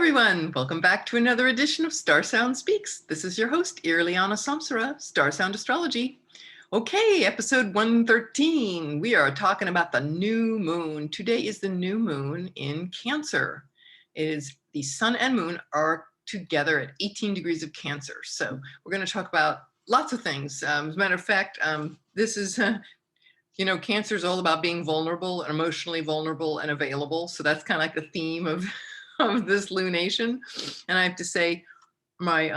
everyone, welcome back to another edition of StarSound Speaks. This is your host, Irliana Samsara, StarSound Astrology. Okay, episode 113. We are talking about the new moon. Today is the new moon in Cancer. It is the sun and moon are together at 18 degrees of Cancer. So we're going to talk about lots of things. As a matter of fact, this is Cancer is all about being vulnerable and emotionally vulnerable and available. So that's kind of like the theme of this lunation. And I have to say, my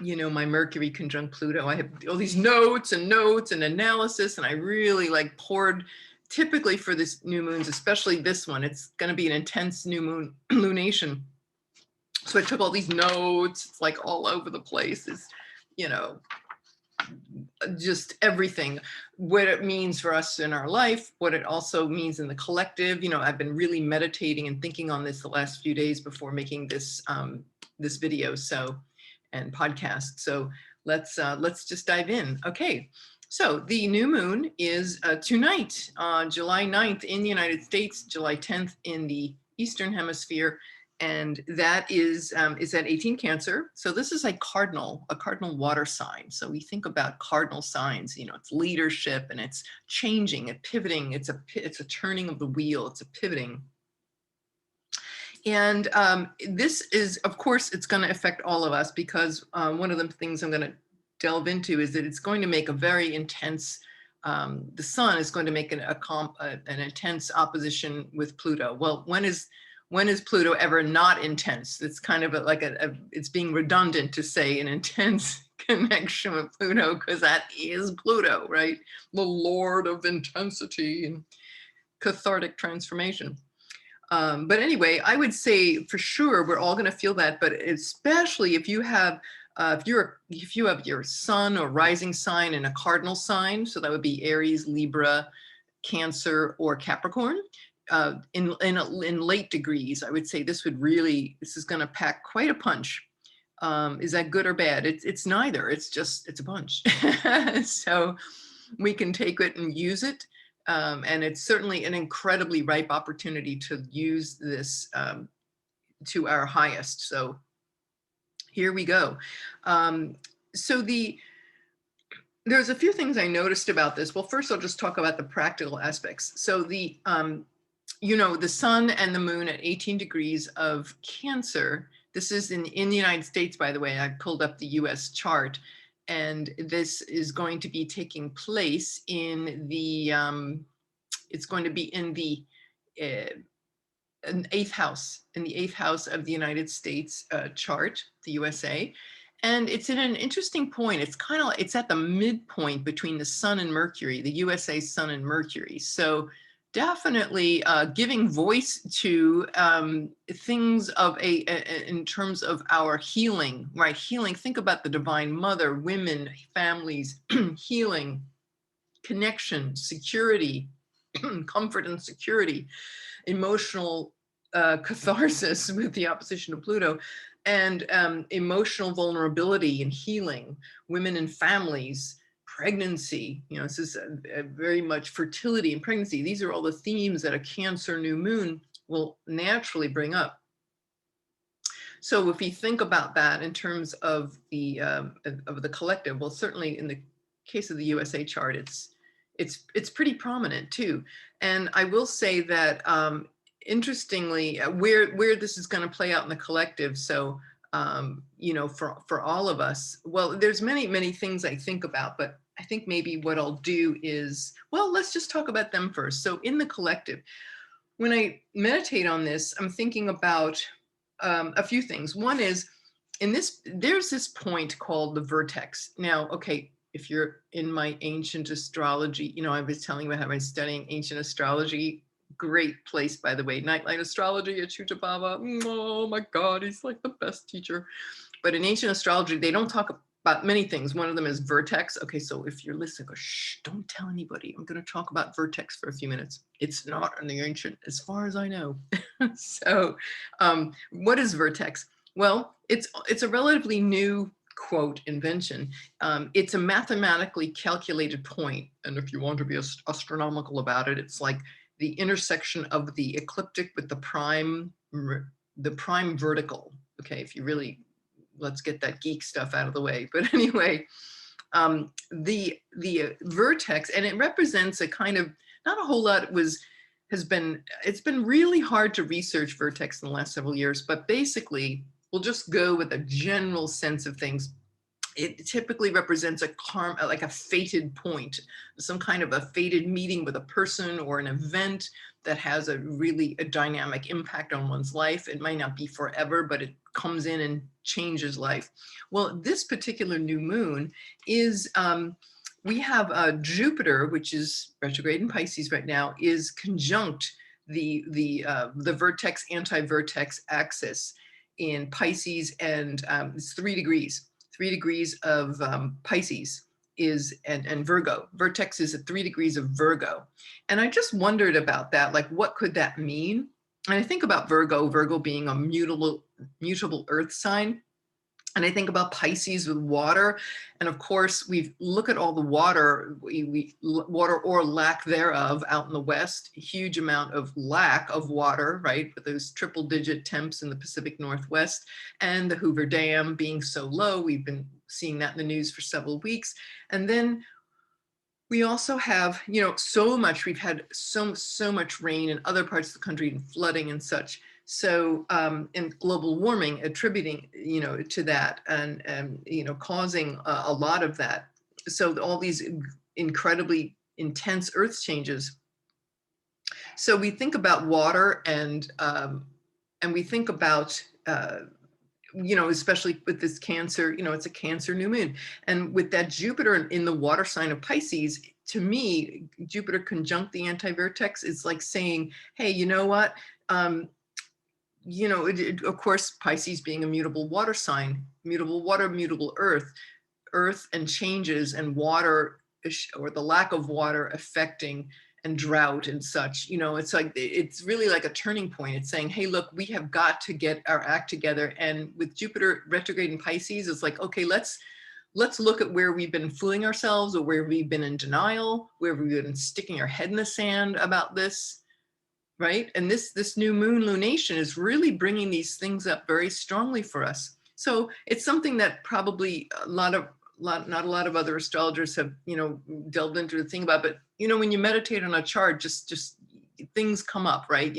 my Mercury conjunct Pluto, I have all these notes and analysis, and I really poured. Typically for this new moons, especially this one, it's going to be an intense new moon lunation. So I took all these notes. It's like all over the place. It's just everything, what it means for us in our life, what it also means in the collective. I've been really meditating and thinking on this the last few days before making this this video and podcast. So let's just dive in. Okay, so the new moon is tonight, July 9th in the United States, July 10th in the Eastern Hemisphere. And that is at 18 Cancer. So this is a cardinal water sign. So we think about cardinal signs, it's leadership and it's changing, it's pivoting, it's a turning of the wheel, it's a pivoting. And this is, of course, it's going to affect all of us because one of the things I'm going to delve into is that it's going to make a very intense, the sun is going to make an intense opposition with Pluto. Well, when is Pluto ever not intense? It's kind of it's being redundant to say an intense connection with Pluto, because that is Pluto, right? The Lord of intensity and cathartic transformation. But anyway, I would say for sure we're all going to feel that, but especially if you have if you have your sun or rising sign in a cardinal sign, so that would be Aries, Libra, Cancer, or Capricorn. In late degrees, I would say this is going to pack quite a punch. Is that good or bad? It's neither. It's a punch. So we can take it and use it. And it's certainly an incredibly ripe opportunity to use this to our highest. So here we go. There's a few things I noticed about this. Well, first I'll just talk about the practical aspects. So the sun and the moon at 18 degrees of Cancer. This is in the United States, by the way. I pulled up the US chart, and this is going to be taking place in the, it's going to be in the eighth house of the United States chart, the USA. And it's in an interesting point. It's at the midpoint between the sun and Mercury, the USA sun and Mercury. So definitely giving voice to things in terms of our healing, right? Healing, think about the Divine Mother, women, families, healing, connection, security, comfort and security, emotional catharsis with the opposition of Pluto, and emotional vulnerability and healing, women and families, pregnancy, this is very much fertility and pregnancy. These are all the themes that a Cancer new moon will naturally bring up. So if you think about that in terms of the collective, well, certainly in the case of the USA chart, it's pretty prominent too. And I will say that interestingly, where this is going to play out in the collective. So for all of us, well, there's many things I think about, but I think maybe what I'll do is, well, let's just talk about them first. So in the collective, when I meditate on this, I'm thinking about a few things. One is there's this point called the vertex. Now, okay, if you're in my ancient astrology, I was telling you about how I'm studying ancient astrology. Great place, by the way, Nightlight Astrology at Chuta Baba. Oh my God, he's like the best teacher. But in ancient astrology, they don't talk about many things. One of them is vertex. Okay, so if you're listening, go, shh, don't tell anybody. I'm going to talk about vertex for a few minutes. It's not in the ancient, as far as I know. So what is vertex? Well, it's a relatively new, quote, invention. It's a mathematically calculated point. And if you want to be astronomical about it, it's like the intersection of the ecliptic with the prime the prime vertical. Okay, if you really, let's get that geek stuff out of the way. But anyway, the vertex, and it represents a kind of, not a whole lot it's been really hard to research vertex in the last several years, but basically we'll just go with a general sense of things. It typically represents like a fated point, some kind of a fated meeting with a person or an event that has a dynamic impact on one's life. It might not be forever, but it comes in and changes life. Well, this particular new moon is, we have Jupiter, which is retrograde in Pisces right now, is conjunct the vertex anti-vertex axis in Pisces, and it's 3 degrees. 3 degrees of Pisces is, and Virgo. Vertex is at 3 degrees of Virgo. And I just wondered about that, like, what could that mean? And I think about Virgo being a mutable earth sign. And I think about Pisces with water. And of course, we look at all the water, water or lack thereof out in the West, huge amount of lack of water, right? With those triple digit temps in the Pacific Northwest, and the Hoover Dam being so low. We've been seeing that in the news for several weeks. And then we also have, so much, we've had so much rain in other parts of the country and flooding and such. So, and global warming attributing, to that, and causing a lot of that. So all these incredibly intense earth changes. So we think about water, and we think about, especially with this Cancer, it's a Cancer new moon. And with that Jupiter in the water sign of Pisces, to me, Jupiter conjunct the anti-vertex is like saying, hey, you know what? Of course, Pisces being a mutable water sign, mutable water, mutable earth and changes, and water, or the lack of water affecting, and drought and such, it's really like a turning point. It's saying, hey, look, we have got to get our act together. And with Jupiter retrograde in Pisces, it's like, okay, let's look at where we've been fooling ourselves, or where we've been in denial, where we've been sticking our head in the sand about this. Right? And this new moon lunation is really bringing these things up very strongly for us. So it's something that probably not a lot of other astrologers have, delved into the thing about, but, when you meditate on a chart, just things come up, right?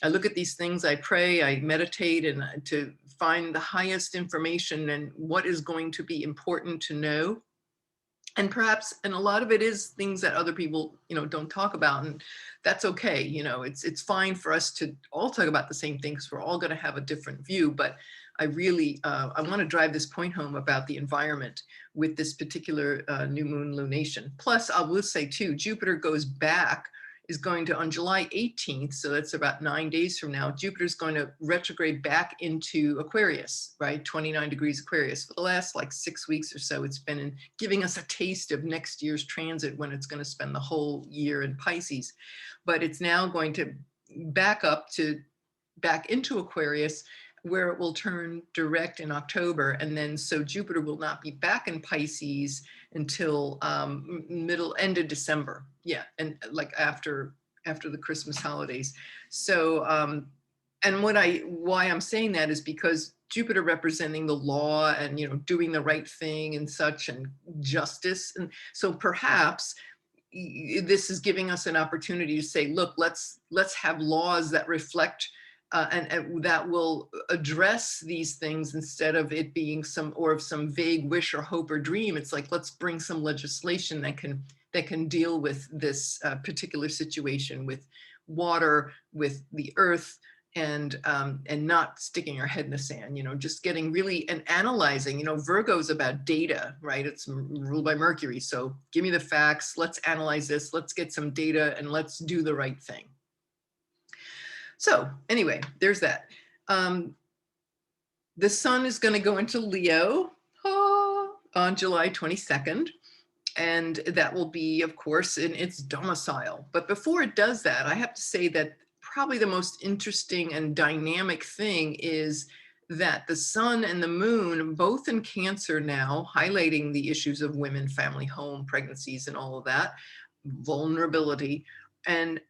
I look at these things, I pray, I meditate, and to find the highest information and what is going to be important to know. And perhaps, and a lot of it is things that other people, don't talk about, and that's okay. It's fine for us to all talk about the same things. We're all going to have a different view, but I really, I want to drive this point home about the environment with this particular new moon lunation. Plus, I will say too, Jupiter is going to, on July 18th, so that's about 9 days from now, Jupiter's going to retrograde back into Aquarius, right? 29 degrees Aquarius. For the last like 6 weeks or so, it's been giving us a taste of next year's transit, when it's going to spend the whole year in Pisces. But it's now going to back into Aquarius, where it will turn direct in October. And then, so Jupiter will not be back in Pisces until end of December. Yeah, and like after the Christmas holidays. So, and why I'm saying that is because Jupiter representing the law and, doing the right thing and such, and justice. And so perhaps this is giving us an opportunity to say, look, let's have laws that reflect and that will address these things, instead of it being some vague wish or hope or dream. It's like, let's bring some legislation that can deal with this particular situation with water, with the earth, and not sticking our head in the sand, just getting really and analyzing. Virgo's about data, right? It's ruled by Mercury. So give me the facts, let's analyze this, let's get some data, and let's do the right thing. So anyway, there's that. The sun is going to go into Leo on July 22nd. And that will be, of course, in its domicile. But before it does that, I have to say that probably the most interesting and dynamic thing is that the sun and the moon, both in Cancer now, highlighting the issues of women, family, home, pregnancies, and all of that, vulnerability. And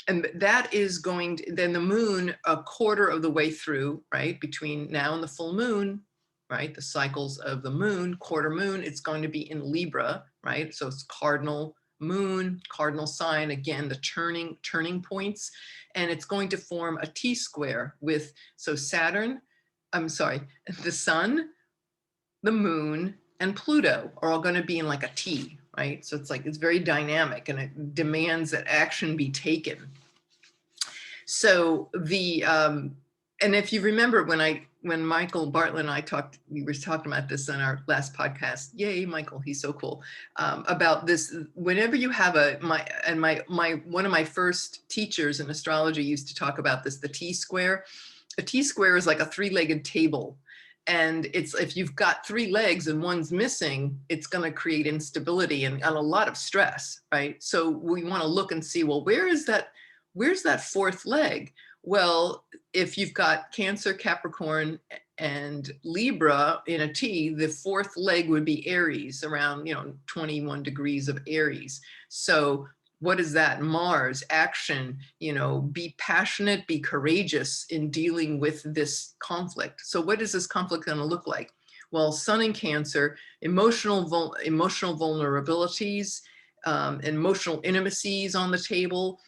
And that is going to, then the moon, a quarter of the way through, right, between now and the full moon, right, the cycles of the moon, quarter moon, it's going to be in Libra, right? So it's cardinal moon, cardinal sign, again, the turning points, and it's going to form a T square with, so Saturn, I'm sorry, the sun, the moon, and Pluto are all going to be in like a T, right? So it's like, it's very dynamic and it demands that action be taken. So the, and if you remember when Michael Bartlett and I talked, we were talking about this on our last podcast. Yay, Michael, he's so cool. About this, whenever you have one of my first teachers in astrology used to talk about this, the T square. A T square is like a three-legged table. And it's, if you've got three legs and one's missing, it's going to create instability and a lot of stress, right? So we want to look and see, well, where's that fourth leg? Well, if you've got Cancer, Capricorn, and Libra in a T, the fourth leg would be Aries, around 21 degrees of Aries. So what is that? Mars, action, be passionate, be courageous in dealing with this conflict. So what is this conflict going to look like? Well, Sun in Cancer, emotional vulnerabilities, emotional intimacies on the table,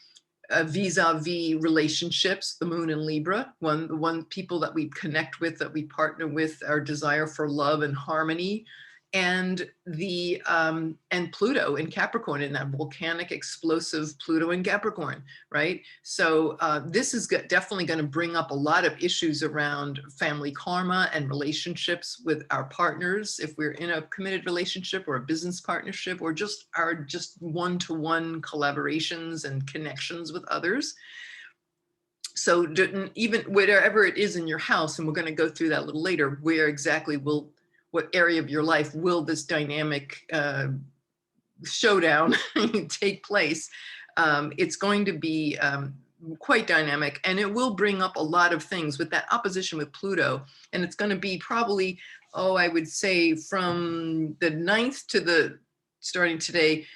vis-a-vis relationships, the moon in Libra, one people that we connect with, that we partner with, our desire for love and harmony, and the and Pluto in Capricorn, in that volcanic, explosive Pluto in Capricorn, right? So this is definitely going to bring up a lot of issues around family karma and relationships with our partners, if we're in a committed relationship or a business partnership, or just our one-to-one collaborations and connections with others. So even wherever it is in your house, and we're going to go through that a little later, where exactly what area of your life will this dynamic showdown take place? It's going to be quite dynamic, and it will bring up a lot of things with that opposition with Pluto. And it's going to be probably, I would say from the 9th to starting today,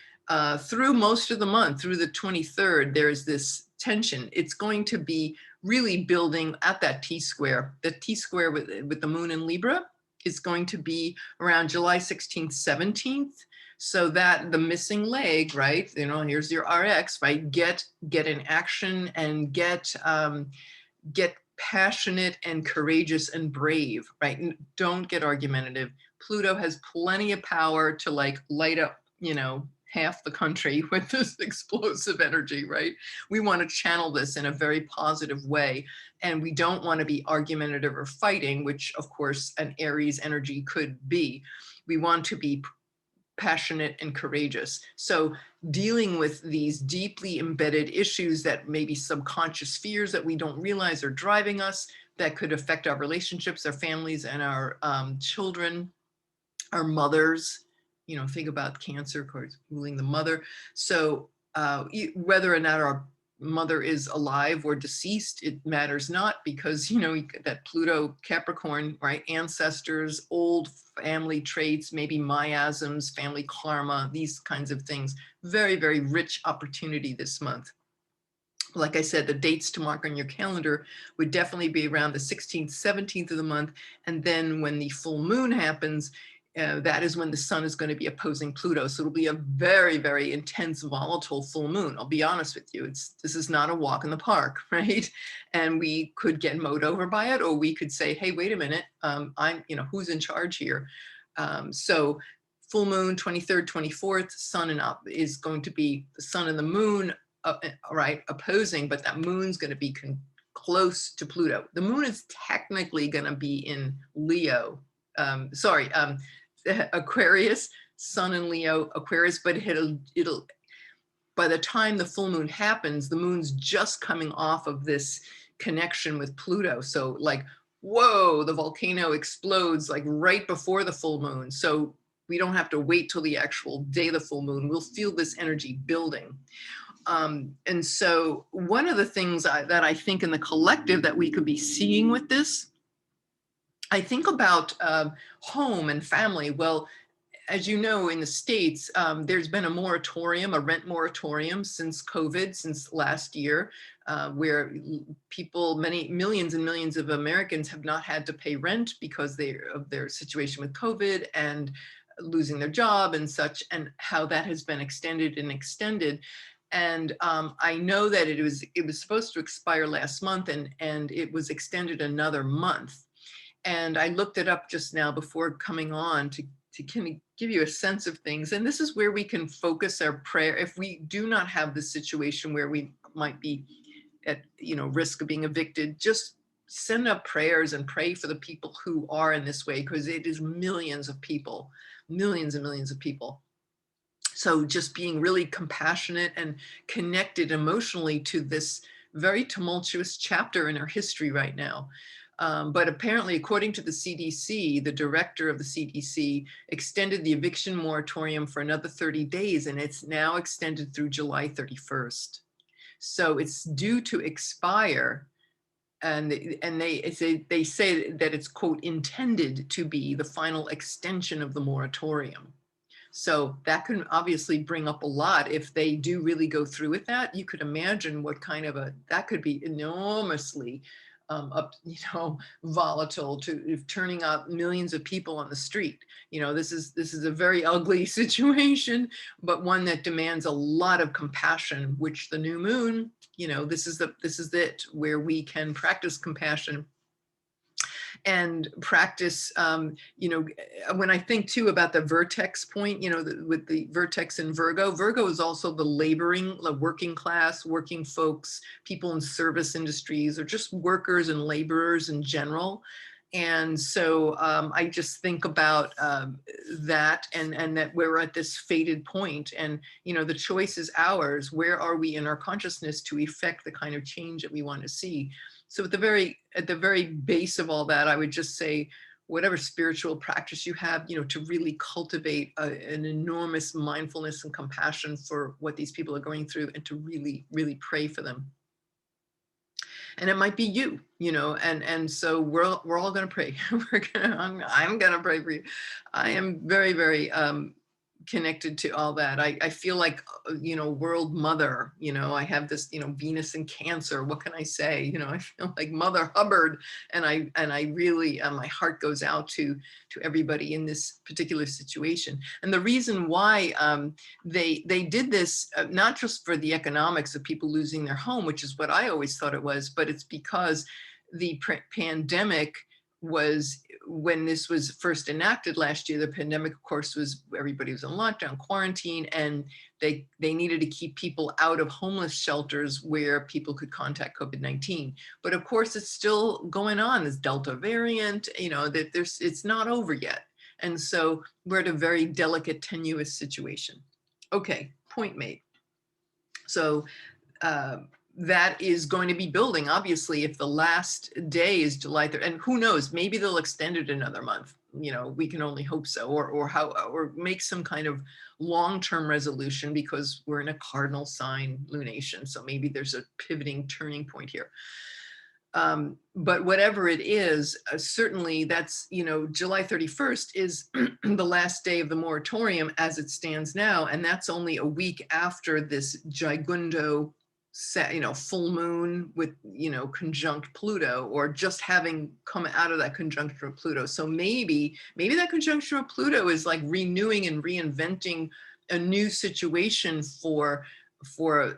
through most of the month, through the 23rd, there's this tension. It's going to be really building at that T square. The T square with the moon in Libra is going to be around July 16th, 17th. So that the missing leg, right? Here's your RX, right? Get in action and get passionate and courageous and brave, right? Don't get argumentative. Pluto has plenty of power to light up, half the country with this explosive energy, right? We want to channel this in a very positive way. And we don't want to be argumentative or fighting, which of course an Aries energy could be. We want to be passionate and courageous. So dealing with these deeply embedded issues that maybe subconscious fears that we don't realize are driving us, that could affect our relationships, our families, and our children, our mothers. Think about Cancer, of course, ruling the mother. So whether or not our mother is alive or deceased, it matters not, because, that Pluto Capricorn, right? Ancestors, old family traits, maybe miasms, family karma, these kinds of things. Very, very rich opportunity this month. Like I said, the dates to mark on your calendar would definitely be around the 16th, 17th of the month. And then when the full moon happens, that is when the sun is going to be opposing Pluto. So it'll be a very, very intense, volatile full moon. I'll be honest with you. This is not a walk in the park, right? And we could get mowed over by it, or we could say, hey, wait a minute, who's in charge here? So full moon, 23rd, 24th, sun is going to be the sun and the moon, right, opposing, but that moon's going to be close to Pluto. The moon is technically going to be in Leo. Aquarius, sun in Leo, Aquarius, but it'll by the time the full moon happens, the moon's just coming off of this connection with Pluto. So whoa, the volcano explodes right before the full moon. So we don't have to wait till the actual day of the full moon. We'll feel this energy building. And so one of the things that I think in the collective that we could be seeing with this, I think about home and family. Well, as you know, in the States, there's been a moratorium, a rent moratorium since COVID, since last year, where people, many millions and millions of Americans have not had to pay rent because of their situation with COVID and losing their job and such, and how that has been extended and extended. And I know that it was supposed to expire last month, and it was extended another month. And I looked it up just now before coming on to kind of give you a sense of things. And this is where we can focus our prayer. If we do not have the situation where we might be at, risk of being evicted, just send up prayers and pray for the people who are in this way, because it is millions of people, millions and millions of people. So just being really compassionate and connected emotionally to this very tumultuous chapter in our history right now. But apparently, according to the CDC, the director of the CDC extended the eviction moratorium for another 30 days, and it's now extended through July 31st. So it's due to expire. And they say that it's, quote, intended to be the final extension of the moratorium. So that can obviously bring up a lot. If they do really go through with that, you could imagine what kind of that could be enormously volatile, to turning out millions of people on the street. This is a very ugly situation, but one that demands a lot of compassion, which the new moon, this is it, where we can practice compassion and practice, when I think too about the vertex point, with the vertex in Virgo is also the laboring, the working class, working folks, people in service industries, or just workers and laborers in general. And so I just think about that, and that we're at this fated point, and the choice is ours. Where are we in our consciousness to effect the kind of change that we want to see? So at the very base of all that, I would just say, whatever spiritual practice you have, to really cultivate an enormous mindfulness and compassion for what these people are going through, and to really, really pray for them. And it might be you, and so we're all going to pray. I'm going to pray for you. I am very, very connected to all that. I feel like, world mother, I have this, Venus in Cancer. What can I say? I feel like Mother Hubbard, and I really, my heart goes out to everybody in this particular situation. And the reason why they did this, not just for the economics of people losing their home, which is what I always thought it was, but it's because the pandemic was, when this was first enacted last year, the pandemic, of course, was, everybody was in lockdown, quarantine, and they needed to keep people out of homeless shelters where people could contact COVID-19. But of course, it's still going on, this Delta variant, that it's not over yet. And so we're at a very delicate, tenuous situation. Okay, point made. So, that is going to be building, obviously, if the last day is July 3rd, and who knows, maybe they'll extend it another month. We can only hope so, or make some kind of long-term resolution, because we're in a cardinal sign lunation. So maybe there's a pivoting turning point here. But whatever it is, certainly that's, July 31st is the last day of the moratorium as it stands now. And that's only a week after this gigundo, full moon with, conjunct Pluto, or just having come out of that conjunction of Pluto. So maybe that conjunction of Pluto is like renewing and reinventing a new situation for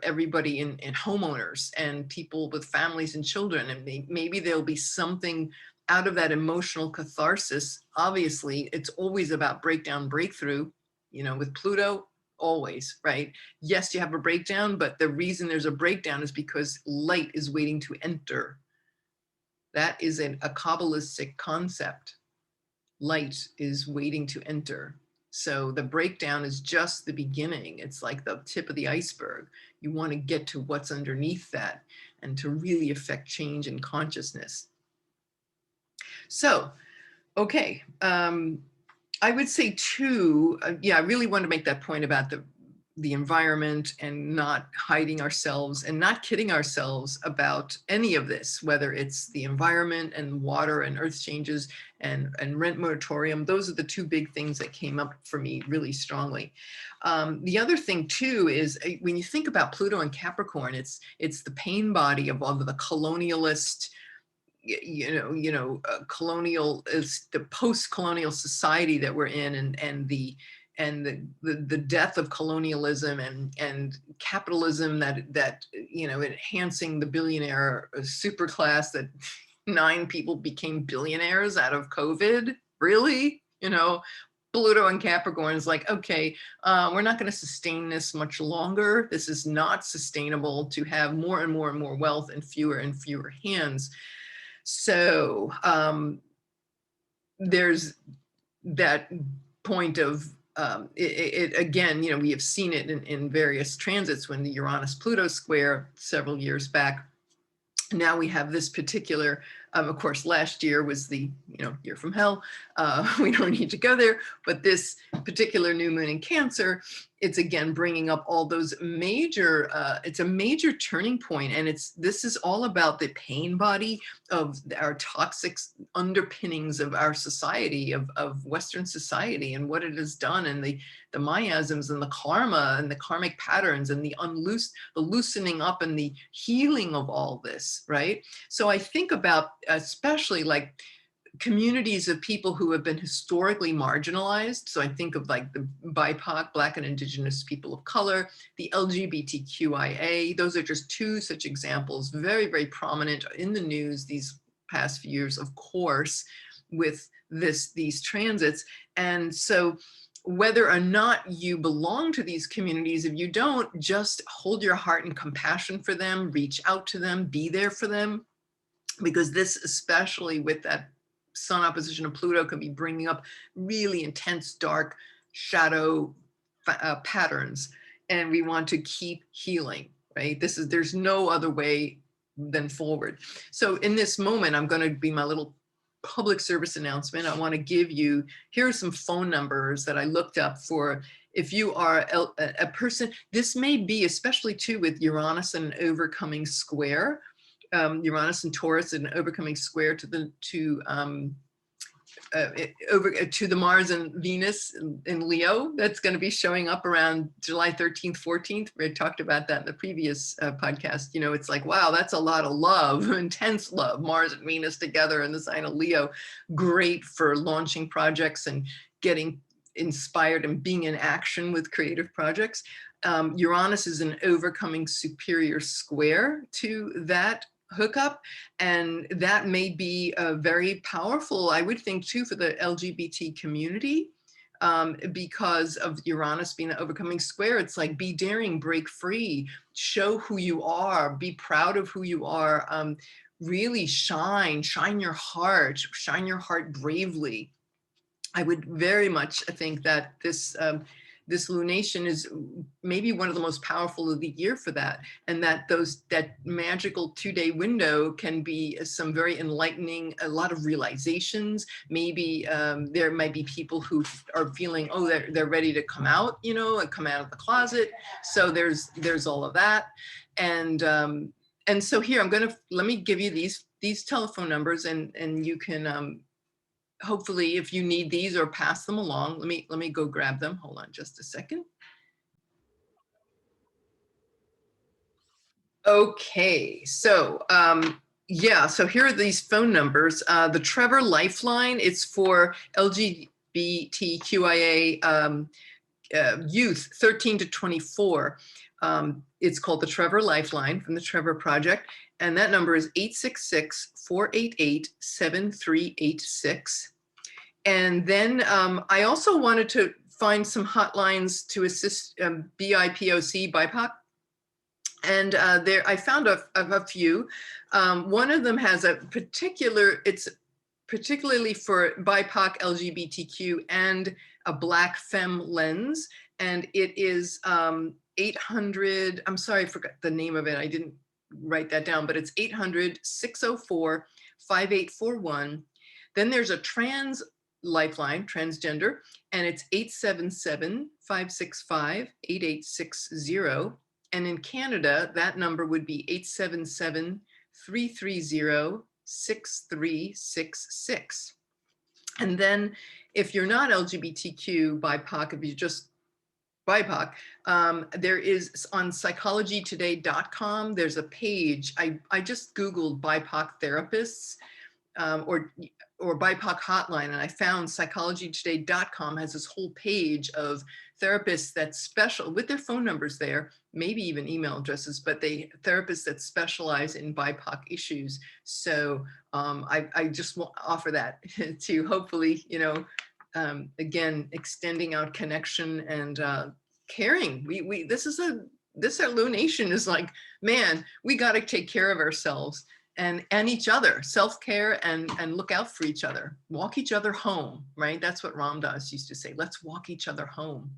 everybody in homeowners and people with families and children. And maybe there'll be something out of that emotional catharsis. Obviously, it's always about breakdown, breakthrough, with Pluto. Always, right? Yes, you have a breakdown, but the reason there's a breakdown is because light is waiting to enter. That is a Kabbalistic concept. Light is waiting to enter. So the breakdown is just the beginning. It's like the tip of the iceberg. You want to get to what's underneath that, and to really affect change in consciousness. So, okay. I would say too, I really want to make that point about the environment and not hiding ourselves and not kidding ourselves about any of this, whether it's the environment and water and earth changes and rent moratorium. Those are the two big things that came up for me really strongly. The other thing too is when you think about Pluto and Capricorn, it's the pain body of the colonialist, colonial is the post-colonial society that we're in, and the death of colonialism and capitalism that enhancing the billionaire super class, that 9 people became billionaires out of COVID. Really? Pluto and Capricorn is like, okay, we're not going to sustain this much longer. This is not sustainable to have more and more and more wealth and fewer hands. So there's that point of again, we have seen it in various transits when the Uranus-Pluto square several years back. Now we have this particular, of course, last year was the year from hell. We don't need to go there, but this particular new moon in Cancer, it's again bringing up all those major, it's a major turning point, and this is all about the pain body of our toxic underpinnings of our society, of Western society, and what it has done, and the miasms and the karma and the karmic patterns and the loosening up and the healing of all this, right? So I think about especially like communities of people who have been historically marginalized. So I think of like the BIPOC, Black and Indigenous people of color, the LGBTQIA. Those are just 2 such examples, very, very prominent in the news these past few years, of course, with these transits. And so whether or not you belong to these communities, if you don't, just hold your heart in compassion for them, reach out to them, be there for them, because this, especially with that Sun opposition of Pluto, can be bringing up really intense, dark shadow patterns, and we want to keep healing, right? There's no other way than forward. So in this moment, I'm going to be my little public service announcement. I want to give you, here are some phone numbers that I looked up for if you are a person. This may be, especially too with Uranus and overcoming square, Uranus and Taurus and overcoming square to the Mars and Venus in Leo. That's going to be showing up around July 13th, 14th. We talked about that in the previous podcast. It's like, wow, that's a lot of love, intense love, Mars and Venus together in the sign of Leo. Great for launching projects and getting inspired and being in action with creative projects. Uranus is an overcoming superior square to that hookup, and that may be very powerful, I would think too, for the LGBT community, because of Uranus being the overcoming square. It's like, be daring, break free, show who you are, be proud of who you are, really shine your heart bravely. I would very much think that this lunation is maybe one of the most powerful of the year for that, and that magical 2-day window can be some very enlightening, a lot of realizations. Maybe there might be people who are feeling, oh, they're ready to come out, and come out of the closet. So there's all of that, and so here let me give you these telephone numbers, and you can hopefully, if you need these or pass them along, let me go grab them. Hold on just a second. Okay, so yeah, so here are these phone numbers. The Trevor Lifeline, it's for LGBTQIA youth 13 to 24. It's called the Trevor Lifeline from the Trevor Project, and that number is 866-488-7386. And then I also wanted to find some hotlines to assist BIPOC, BIPOC. And there I found a few. One of them has it's particularly for BIPOC, LGBTQ, and a Black Femme lens. And it is 800, I'm sorry, I forgot the name of it. I didn't write that down, but it's 800-604-5841. Then there's a trans Lifeline, transgender, and it's 877-565-8860. And in Canada, that number would be 877-330-6366. And then if you're not LGBTQ, BIPOC, if you're just BIPOC, there is on psychologytoday.com, there's a page. I just Googled BIPOC therapists, or BIPOC hotline, and I found psychologytoday.com has this whole page of therapists that special with their phone numbers there, maybe even email addresses, but therapists that specialize in BIPOC issues. So I just want to offer that to hopefully, again, extending out connection and caring. This lunation is like, man, we got to take care of ourselves and each other, self-care, and look out for each other, walk each other home, right? That's what Ram Dass used to say, let's walk each other home.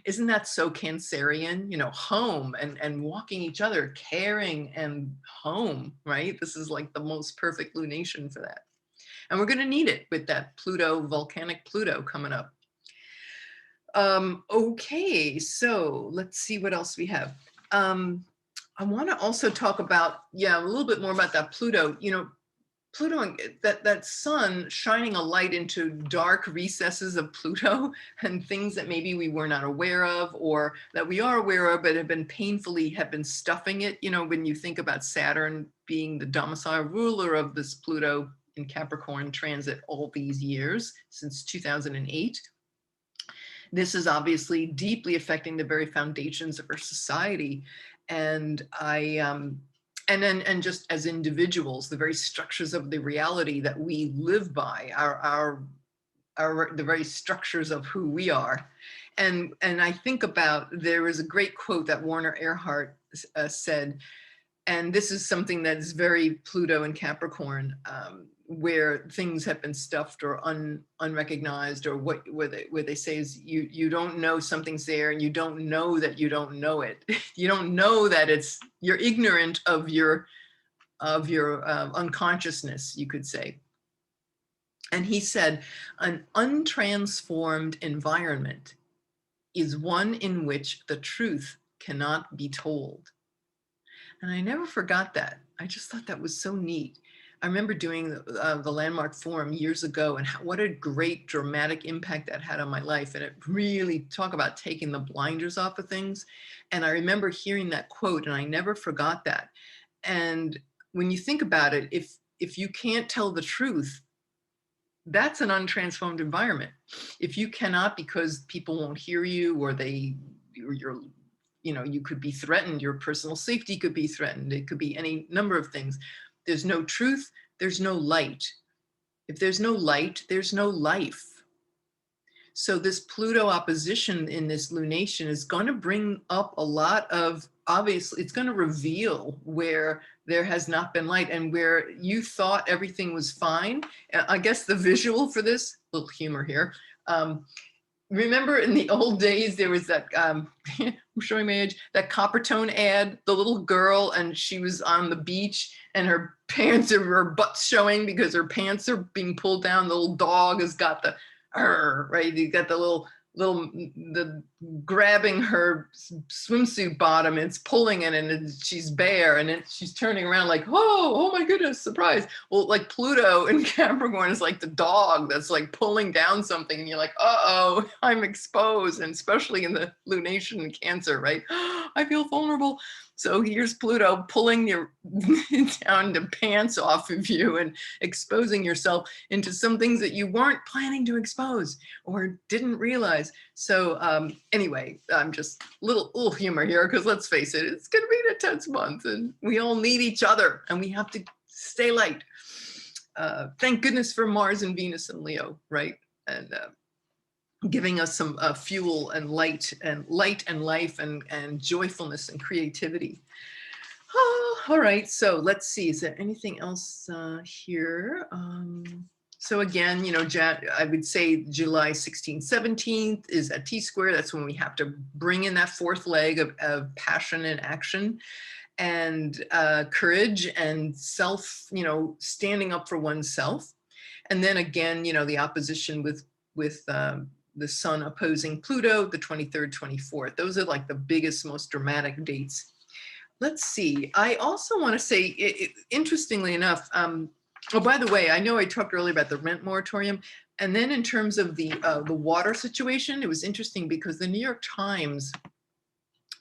Isn't that so Cancerian, home and walking each other, caring and home, right? This is like the most perfect lunation for that. And we're going to need it with that volcanic Pluto coming up. Okay, so let's see what else we have. I want to also talk about, a little bit more about that Pluto. Pluto, and that sun shining a light into dark recesses of Pluto and things that maybe we were not aware of, or that we are aware of, but have been stuffing it. When you think about Saturn being the domicile ruler of this Pluto in Capricorn transit all these years, since 2008. This is obviously deeply affecting the very foundations of our society. And and just as individuals, the very structures of the reality that we live by, the very structures of who we are. And I think about, there is a great quote that Werner Erhard said, and this is something that's very Pluto and Capricorn, where things have been stuffed or unrecognized, or where they say is you don't know something's there, and you don't know that you don't know it. You don't know that you're ignorant of your unconsciousness, you could say. And he said, an untransformed environment is one in which the truth cannot be told. And I never forgot that. I just thought that was so neat. I remember doing the Landmark Forum years ago, and what a great dramatic impact that had on my life. And it really, talk about taking the blinders off of things. And I remember hearing that quote, and I never forgot that. And when you think about it, if you can't tell the truth, that's an untransformed environment. If you cannot, because people won't hear you, or you could be threatened, your personal safety could be threatened. It could be any number of things. There's no truth, there's no light. If there's no light, there's no life. So this Pluto opposition in this lunation is going to bring up a lot of, obviously, it's going to reveal where there has not been light, and where you thought everything was fine. I guess the visual for this, little humor here, remember in the old days, there was that, I'm showing my age, that Coppertone ad, the little girl, and she was on the beach and her pants are, her butt's showing because her pants are being pulled down. The little dog has got the, right? You got the the grabbing her swimsuit bottom, and it's pulling it, and she's bare, and she's turning around like, oh my goodness, surprise. Well, like Pluto in Capricorn is like the dog that's like pulling down something, and you're like, uh-oh, I'm exposed. And especially in the lunation in Cancer, right? I feel vulnerable. So here's Pluto pulling your down the pants off of you and exposing yourself into some things that you weren't planning to expose or didn't realize. So anyway, I'm just little humor here, because let's face it, it's going to be an intense month, and we all need each other, and we have to stay light. Thank goodness for Mars and Venus and Leo, right? And giving us some fuel and light and life and joyfulness and creativity. Oh, all right, so let's see, is there anything else here? So again, I would say July 16th, 17th is at T-square. That's when we have to bring in that fourth leg of passion and action and courage and self, standing up for oneself. And then again, the opposition with the sun opposing Pluto, the 23rd, 24th. Those are like the biggest, most dramatic dates. Let's see. I also want to say, interestingly enough, oh, by the way, I know I talked earlier about the rent moratorium. And then in terms of the water situation, it was interesting because the New York Times,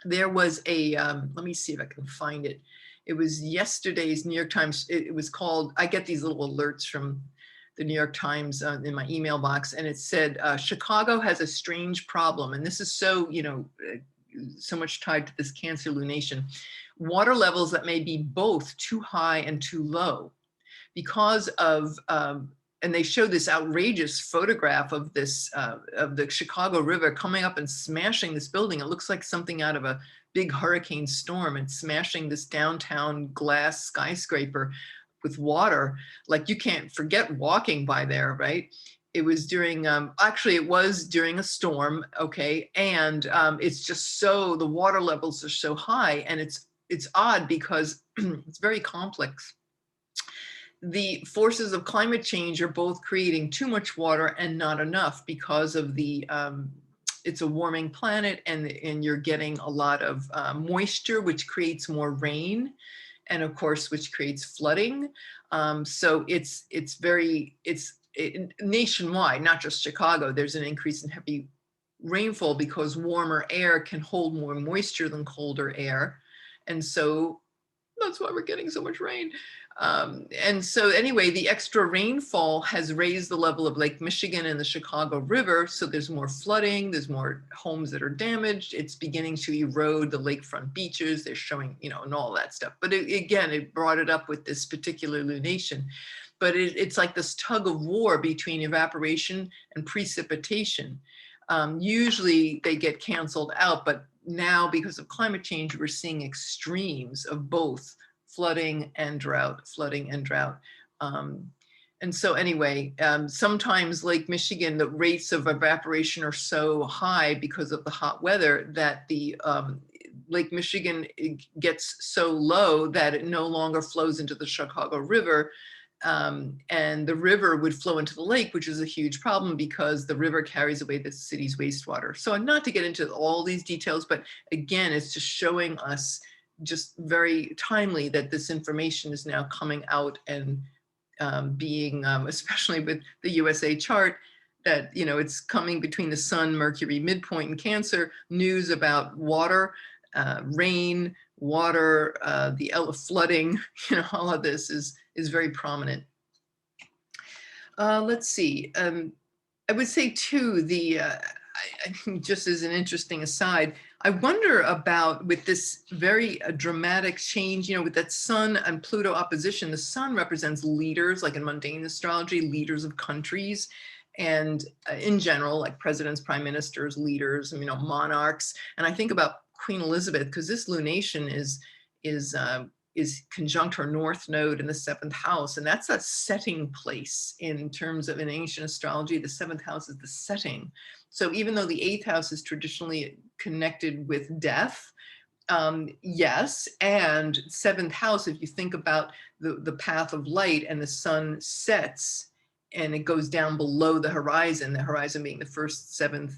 there was a, let me see if I can find it. It was yesterday's New York Times. It was called, I get these little alerts from the New York Times in my email box, and it said, Chicago has a strange problem. And this is so, so much tied to this Cancer lunation. Water levels that may be both too high and too low because of, and they show this outrageous photograph of this, of the Chicago River coming up and smashing this building. It looks like something out of a big hurricane storm and smashing this downtown glass skyscraper with water. Like you can't forget walking by there, right? It was during, actually it was during a storm, okay? And it's just so, the water levels are so high, and it's odd because it's very complex. The forces of climate change are both creating too much water and not enough because of the, it's a warming planet, and you're getting a lot of moisture, which creates more rain, and of course, which creates flooding. So it's nationwide, not just Chicago. There's an increase in heavy rainfall because warmer air can hold more moisture than colder air. And so that's why we're getting so much rain. And so anyway, the extra rainfall has raised the level of Lake Michigan and the Chicago River. So there's more flooding, there's more homes that are damaged. It's beginning to erode the lakefront beaches. They're showing, and all that stuff. But again, it brought it up with this particular lunation. But it's like this tug of war between evaporation and precipitation. Usually they get canceled out, but now because of climate change, we're seeing extremes of both flooding and drought. And so anyway, sometimes Lake Michigan, the rates of evaporation are so high because of the hot weather that the Lake Michigan gets so low that it no longer flows into the Chicago River. And the river would flow into the lake, which is a huge problem because the river carries away the city's wastewater. So not to get into all these details, but again, it's just showing us just very timely that this information is now coming out and being, especially with the USA chart, that, it's coming between the sun, Mercury midpoint in Cancer, news about water, rain, water, the flooding, all of this is very prominent. Let's see. I would say too, just as an interesting aside, I wonder about with this very dramatic change, with that sun and Pluto opposition. The sun represents leaders, like in mundane astrology, leaders of countries, and in general, like presidents, prime ministers, leaders, monarchs. And I think about Queen Elizabeth, because this lunation is conjunct her north node in the 7th house. And that's a setting place in terms of, in ancient astrology, the 7th house is the setting. So even though the 8th house is traditionally connected with death, yes, and 7th house, if you think about the path of light, and the sun sets and it goes down below the horizon being the first 7th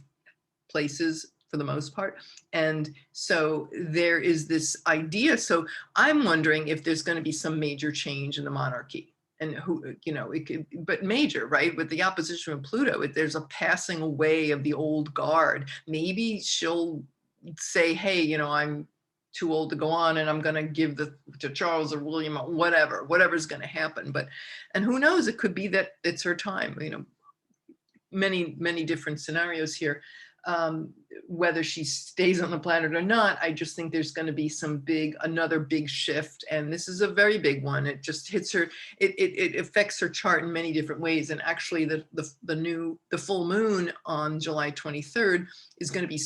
places for the most part. And so there is this idea. So I'm wondering if there's going to be some major change in the monarchy, and who, it could, but major, right? With the opposition of Pluto, there's a passing away of the old guard. Maybe she'll say, hey, I'm too old to go on, and I'm going to give to Charles or William, whatever's going to happen. But, and who knows, it could be that it's her time, many different scenarios here. Whether she stays on the planet or not, I just think there's going to be another big shift. And this is a very big one. It just hits her, it affects her chart in many different ways. And actually the full moon on July 23rd is going to be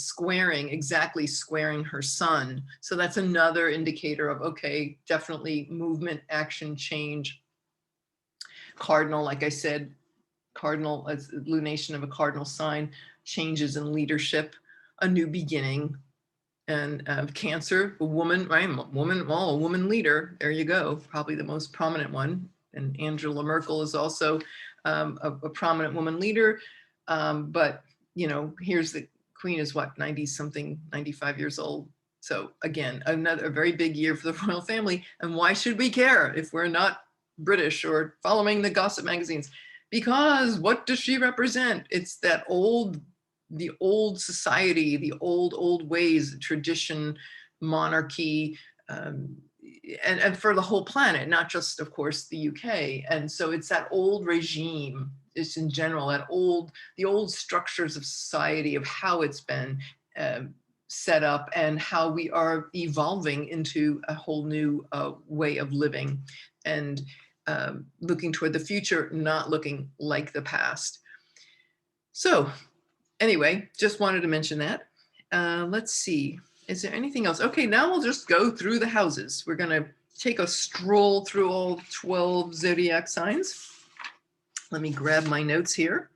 exactly squaring her sun. So that's another indicator of, okay, definitely movement, action, change. Cardinal, like I said, cardinal as lunation of a cardinal sign, changes in leadership, a new beginning. And Cancer, a woman, right? A woman leader. There you go. Probably the most prominent one. And Angela Merkel is also a prominent woman leader. But, you know, here's the queen is what, 90 something, 95 years old. So again, another a very big year for the royal family. And why should we care if we're not British or following the gossip magazines? Because what does she represent? It's that the old society, the old ways, tradition, monarchy, and for the whole planet, not just, of course, the UK. And so it's that old regime, just in general, the old structures of society, of how it's been set up and how we are evolving into a whole new way of living and looking toward the future, not looking like the past. So anyway, just wanted to mention that. Let's see. Is there anything else? Okay, now we'll just go through the houses. We're going to take a stroll through all 12 zodiac signs. Let me grab my notes here.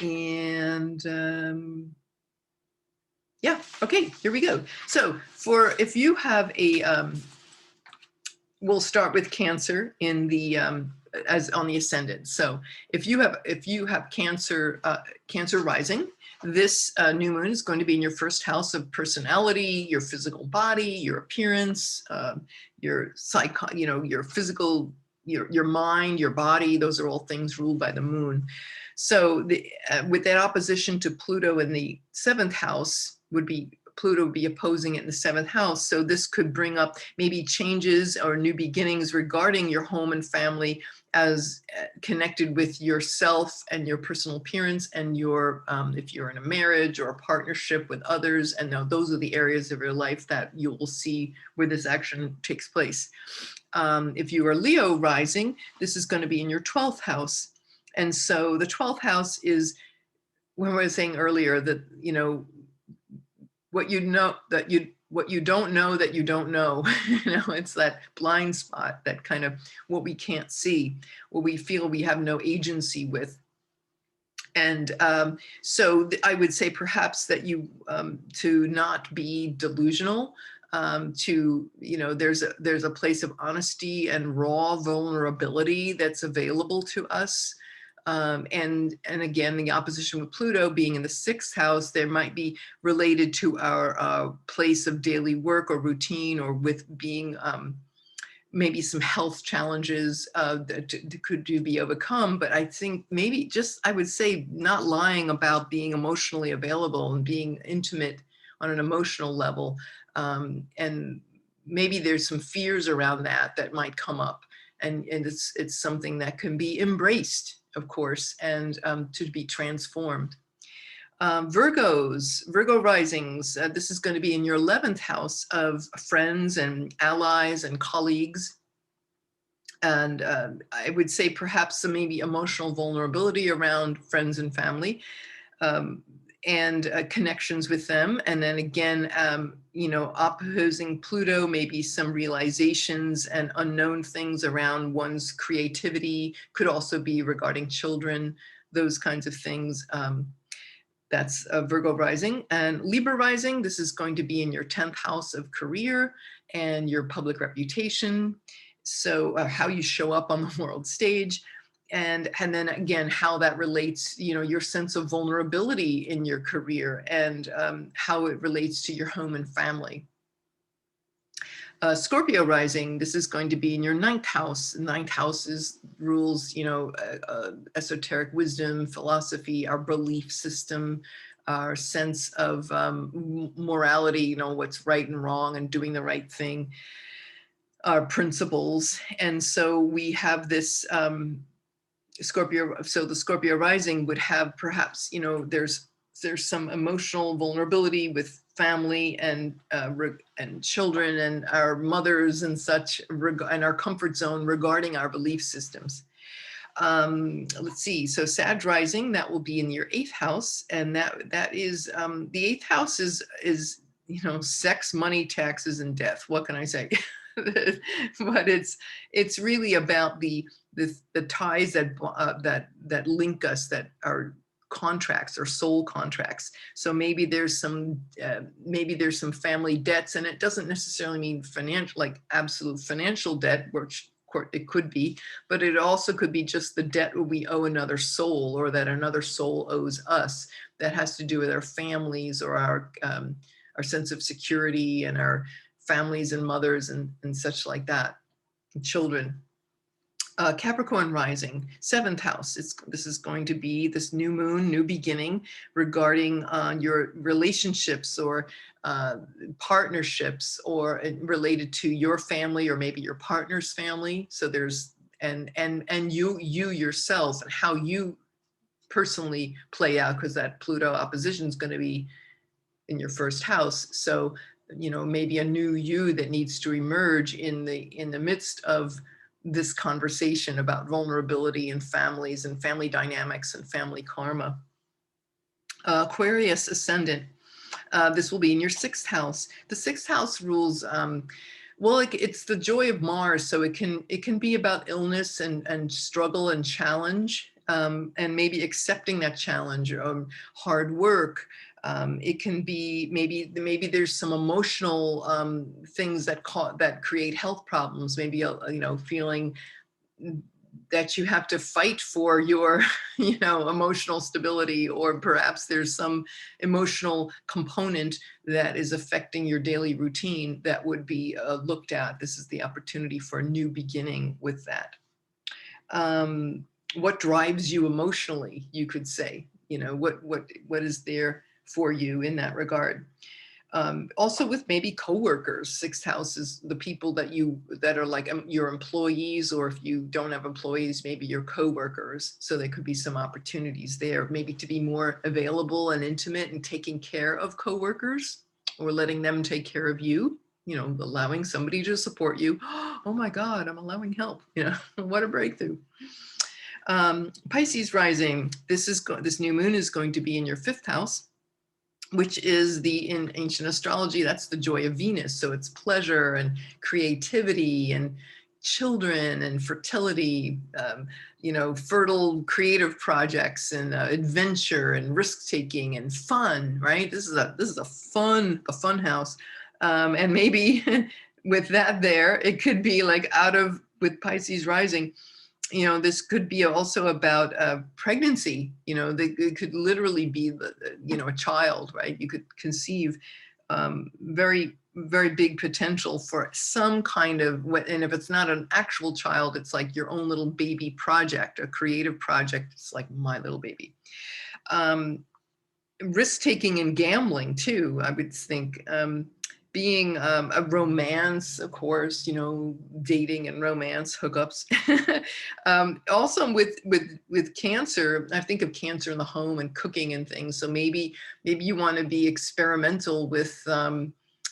And yeah, okay, here we go. So if you have a, we'll start with Cancer in the, as on the ascendant. So if you have Cancer, Cancer rising, this new moon is going to be in your first house of personality, your physical body, your appearance, your your physical, your mind, your body. Those are all things ruled by the moon. So with that opposition to Pluto in the 7th house, Pluto would be opposing it in the 7th house. So this could bring up maybe changes or new beginnings regarding your home and family as connected with yourself and your personal appearance and your, if you're in a marriage or a partnership with others, and now those are the areas of your life that you will see where this action takes place. If you are Leo rising, this is going to be in your 12th house. And so the 12th house is, when I was saying earlier that, you know, what you know that what you don't know that you don't know. You know, it's that blind spot, that kind of what we can't see, what we feel we have no agency with. And so I would say perhaps that you to not be delusional, to, you know, there's a place of honesty and raw vulnerability that's available to us. And again, the opposition with Pluto being in the 6th house, there might be related to our place of daily work or routine, or with being maybe some health challenges that could be overcome. But I think maybe just, I would say, not lying about being emotionally available and being intimate on an emotional level. And maybe there's some fears around that might come up. And it's something that can be embraced, of course, and to be transformed. Virgo risings, this is going to be in your 11th house of friends and allies and colleagues. And I would say perhaps some maybe emotional vulnerability around friends and family, and connections with them. And then again, you know, opposing Pluto, maybe some realizations and unknown things around one's creativity, could also be regarding children, those kinds of things. That's Virgo rising. And Libra rising, this is going to be in your 10th house of career and your public reputation. So how you show up on the world stage. And then again, how that relates, you know, your sense of vulnerability in your career, and how it relates to your home and family. Scorpio rising, this is going to be in your 9th house. The 9th house rules, you know, esoteric wisdom, philosophy, our belief system, our sense of morality, you know, what's right and wrong and doing the right thing, our principles. And so we have this Scorpio, so the Scorpio rising would have perhaps, you know, there's some emotional vulnerability with family and children and our mothers and such, and our comfort zone regarding our belief systems. Let's see, so Sag rising, that will be in your 8th house, and that is the 8th house is, you know, sex, money, taxes, and death. What can I say? But it's really about the ties that link us, that are contracts or soul contracts. So maybe there's some family debts, and it doesn't necessarily mean financial, like absolute financial debt, which of course, it could be, but it also could be just the debt we owe another soul, or that another soul owes us, that has to do with our families, or our sense of security, and our families and mothers and such like that, and children. Capricorn rising, 7th house. This is going to be this new moon, new beginning regarding your relationships, or partnerships, or related to your family, or maybe your partner's family. So there's, and you yourself, and how you personally play out, because that Pluto opposition is going to be in your 1st house. So, you know, maybe a new you that needs to emerge in the midst of this conversation about vulnerability and families and family dynamics and family karma. Aquarius ascendant. This will be in your 6th house. The 6th house rules, well, it's the joy of Mars. So it can be about illness and struggle and challenge, and maybe accepting that challenge, hard work. It can be maybe there's some emotional things that create health problems. Maybe you know, feeling that you have to fight for your you know, emotional stability, or perhaps there's some emotional component that is affecting your daily routine that would be looked at. This is the opportunity for a new beginning with that. What drives you emotionally, you could say, you know, what is there for you in that regard. Also with maybe coworkers. 6th house is the people that are like your employees, or if you don't have employees, maybe your coworkers. So there could be some opportunities there, maybe to be more available and intimate and taking care of coworkers, or letting them take care of you, you know, allowing somebody to support you. Oh my God, I'm allowing help, you know, what a breakthrough. Pisces rising, this new moon is going to be in your 5th house, which is in ancient astrology, that's the joy of Venus. So it's pleasure and creativity and children and fertility, you know, fertile creative projects, and adventure and risk taking and fun, right? This is a fun house. And maybe with that there, it could be like with Pisces rising, you know, this could be also about pregnancy. You know, it could literally be, you know, a child, right? You could conceive very, very big potential for some kind of, and if it's not an actual child, it's like your own little baby project, a creative project. It's like my little baby. Risk-taking and gambling too, I would think. Being a romance, of course, you know, dating and romance hookups. Also with Cancer, I think of Cancer in the home and cooking and things. So maybe you want to be experimental with,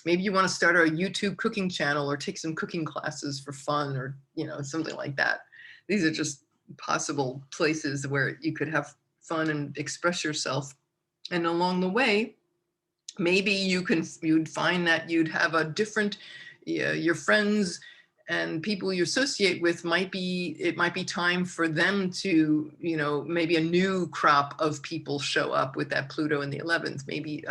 maybe you want to start a YouTube cooking channel, or take some cooking classes for fun, or, you know, something like that. These are just possible places where you could have fun and express yourself. And along the way, maybe you'd find that you'd have a different, your friends and people you associate with it might be time for them to, you know, maybe a new crop of people show up with that Pluto in the 11th. Maybe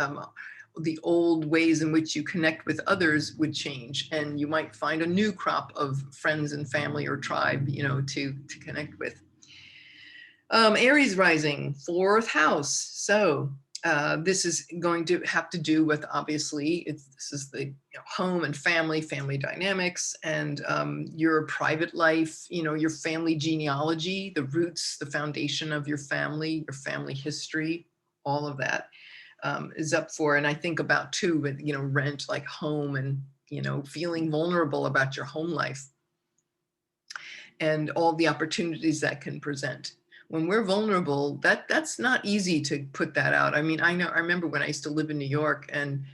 the old ways in which you connect with others would change, and you might find a new crop of friends and family or tribe, you know, to connect with. Aries rising, 4th house. So this is going to have to do with, obviously, this is the, you know, home and family dynamics, and your private life, you know, your family genealogy, the roots, the foundation of your family history, all of that is up for. And I think about too, with, you know, rent, like home, and, you know, feeling vulnerable about your home life and all the opportunities that can present. When we're vulnerable, that's not easy to put that out. I mean, I remember when I used to live in New York, and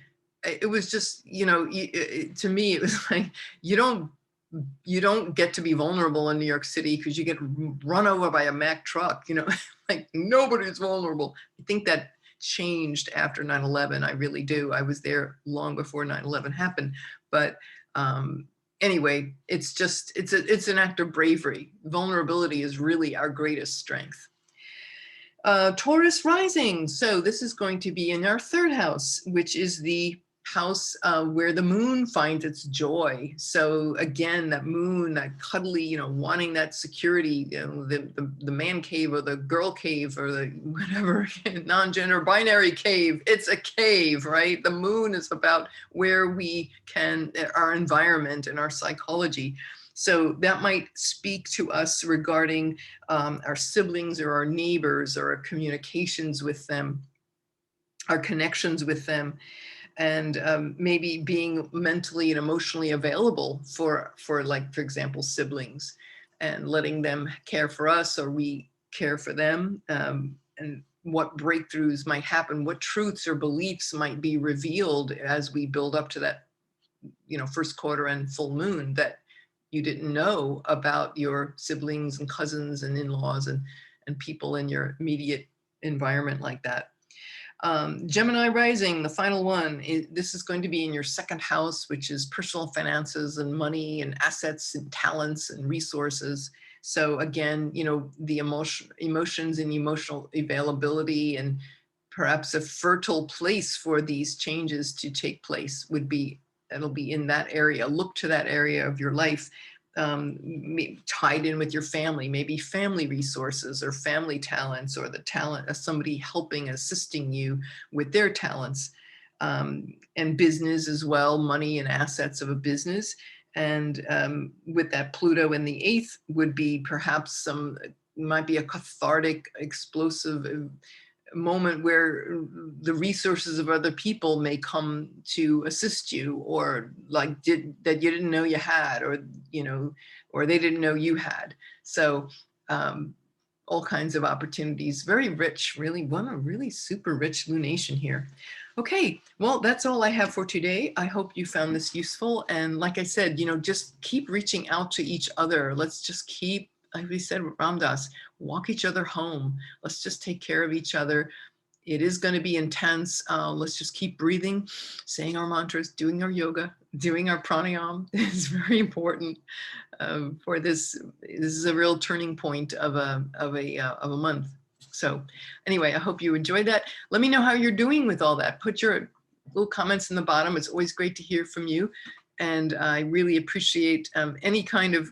it was just, you know, to me, it was like, you don't get to be vulnerable in New York City because you get run over by a Mack truck, you know, like nobody's vulnerable. I think that changed after 9/11. I really do. I was there long before 9/11 happened, but anyway, it's an act of bravery. Vulnerability is really our greatest strength. Taurus rising. So this is going to be in our 3rd house, which is the house where the moon finds its joy. So again, that moon, that cuddly, you know, wanting that security, you know, the man cave or the girl cave or the whatever, non-gender binary cave, it's a cave, right? The moon is about where we can, our environment and our psychology. So that might speak to us regarding our siblings or our neighbors or our communications with them, our connections with them, and maybe being mentally and emotionally available for like, for example, siblings, and letting them care for us or we care for them, and what breakthroughs might happen, what truths or beliefs might be revealed as we build up to that, you know, first quarter and full moon that you didn't know about your siblings and cousins and in-laws and people in your immediate environment like that. Gemini rising, the final one, this is going to be in your second house, which is personal finances and money and assets and talents and resources. So again, you know, the emotions and emotional availability, and perhaps a fertile place for these changes to take place would be, it'll be in that area. Look to that area of your life, tied in with your family, maybe family resources or family talents, or the talent of somebody helping, assisting you with their talents, and business as well, money and assets of a business. And with that Pluto in the 8th would be perhaps might be a cathartic, explosive moment where the resources of other people may come to assist you, or like that you didn't know you had, or, you know, or they didn't know you had. So all kinds of opportunities, very rich, really, a really super rich lunation here. Okay, well, that's all I have for today. I hope you found this useful. And like I said, you know, just keep reaching out to each other. Let's just keep, like we said, Ramdas, walk each other home. Let's just take care of each other. It is going to be intense. Let's just keep breathing, saying our mantras, doing our yoga, doing our pranayama. It's very important for this. This is a real turning point of a month. So anyway, I hope you enjoyed that. Let me know how you're doing with all that. Put your little comments in the bottom. It's always great to hear from you. And I really appreciate any kind of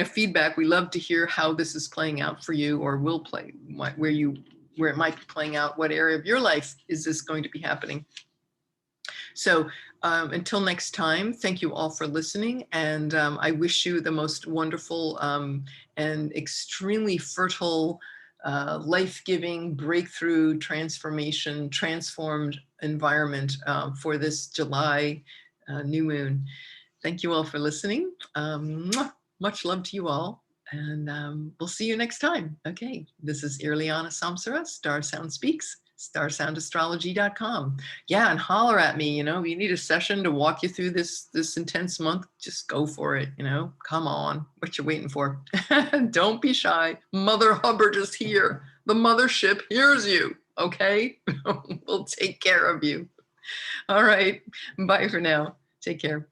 feedback. We love to hear how this is playing out for you, or will play, where it might be playing out. What area of your life is this going to be happening? So until next time, thank you all for listening. And I wish you the most wonderful and extremely fertile, life-giving, breakthrough, transformation, transformed environment for this July new moon. Thank you all for listening. Much love to you all. And we'll see you next time. Okay, this is Irliana Samsara, StarSound Speaks, StarSoundAstrology.com. Yeah, and holler at me, you know, you need a session to walk you through this intense month, just go for it, you know, come on, what you waiting for? Don't be shy. Mother Hubbard is here. The mothership hears you, okay? We'll take care of you. All right, bye for now. Take care.